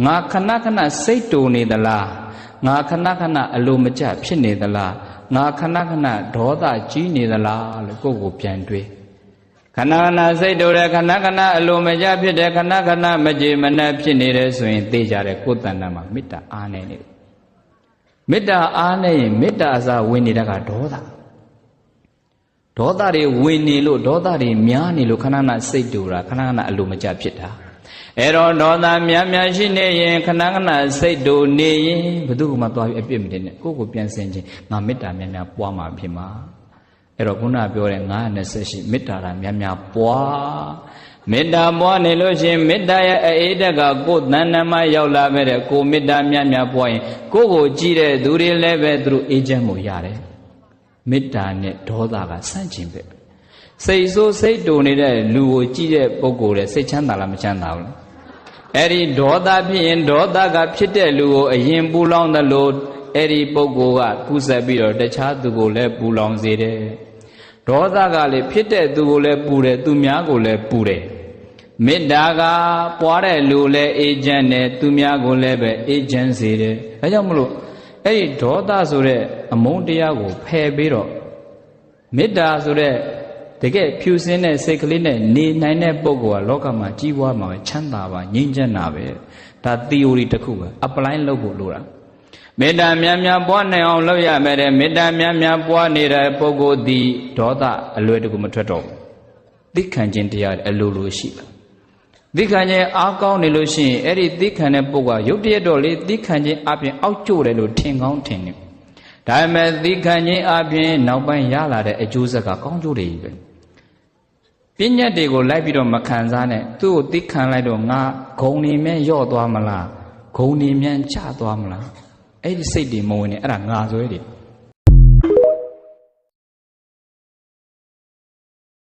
ငါခဏခဏစိတ်တူနေသလားငါခဏခဏအလိုမကျဖြစ်နေသလားငါခဏခဏဒေါသကြီးနေသလားလို့ကိုယ့်ကိုပြန်တွေးခဏခဏစိတ်တူတယ်ခဏခဏအလိုမကျဖြစ်တယ်ခဏခဏမကြေမနက်ဖြစ်နေတယ်ဆိုရင်သိကြတယ်ကိုယ်တဏ္ဍာမှာမေတ္တာအားနေတယ်မေတ္တာအားနေရင်မေတ္တာအစဝင်နေတာကဒေါသတွေဝင်နေလို့ဒေါသတွေများနေလို့ခဏခဏစိတ်တူတာခဏခဏအလိုမကျဖြစ်တာအဲ့တော့ဒေါသများများရှိနေရင်ခဏခဏစိတ်တူနေရင်ဘယ်သူမှသွားပြီးအပြစ်မတင်နဲ့ကိုယ့်ကိုပြန်ဆင်ခြင်းငါမေတ္တာများများပွားမှာဖြစ်မှာအဲ့တော့ခုနပြောတဲ့928မေတ္တာများများပွားမေတ္တာပွားနေလို့ရှိရင်မေတ္တာရဲ့အေးတက်ကကိုယ်တဏ္ဍာမှာရောက်လာပဲတဲ့ကိုမေတ္တာများများပွားရင်ကိုယ့်ကိုကြည့်တဲ့သူတွေလည်းပဲသူတို့အေးချမ်းကိုရတယ်မေတ္တာနဲ့ဒေါသကဆန့်ကျင်ပဲစိတ်ဆိုးစိတ်တူနေတဲ့လူကိုကြည့်တဲ့ပုဂ္ဂိုလ်တဲ့စိတ်ချမ်းသာလားမချမ်းသာဘူးလားအဲ့ဒီဒေါသဖြစ်ရင်ဒေါသကဖြစ်တဲ့လူကိုအရင်ပူလောင်သလိုအဲ့ဒီပုဂ္ဂိုလ်ကကူးဆက်ပြီးတော့တခြားသူကိုလည်းပူလောင်စေတယ်ဒေါသကလည်းဖြစ်တဲ့သူကိုလည်းပူတယ်သူများကိုလည်းပူတယ်မေတ္တာကပွားတဲ့လူလည်းအေးချမ်းတယ်သူများကိုလည်းပဲအေးချမ်းစေတယ်ဒါကြောင့်မလို့အဲ့ဒီဒေါသဆိုတဲ့အမုန်းတရားကိုဖယ်ပြီးတော့မေတ္တာဆိုတဲ့တကယ်ဖြူစင်းတဲ့စိတ်ကလေးနဲ့နေနိုင်တဲ့ပုဂ္ဂိုလ်ကလောကမှာကြီးပွားမှာချမ်းသာပါငြိမ်းချမ်းတာပဲဒါ theory တစ်ခုပဲ apply လုပ်ဖို့လိုတာမေတ္တာများများပွားနိုင်အောင်လုပ်ရမယ်တဲ့မေတ္တာများများပွားနေတဲ့ပုဂ္ဂိုလ်သည်ဒေါသအလွယ်တကူမထွက်တော့ဘူးသိခံခြင်းတရားအလိုလိုရှိတာသိခံခြင်းအားကောင်းနေလို့ရှိရင်အဲ့ဒီသိခံတဲ့ပုဂ္ဂိုလ်ကရုပ်တရက်တော့လေသိခံခြင်းအပြင်အောက်ကျတယ်လို့ထင်ကောင်းထင်တယ်ဒါပေမဲ့သိခံခြင်းအပြင်နောက်ပိုင်းရလာတဲ့အကျိုးဆက်ကကောင်းကျိုးတွေပဲပညာတွေကိုလိုက်ပြီးတော့မခံစားနဲ့သူ့ကိုသိခံလိုက်တော့ငါဂုံနေမြန်းယော့သွားမလားဂုံနေမြန်းချသွားမလားအဲ့ဒီစိတ်တွေမဝင်နဲ့အဲ့ဒါငါဆိုရဲတွေ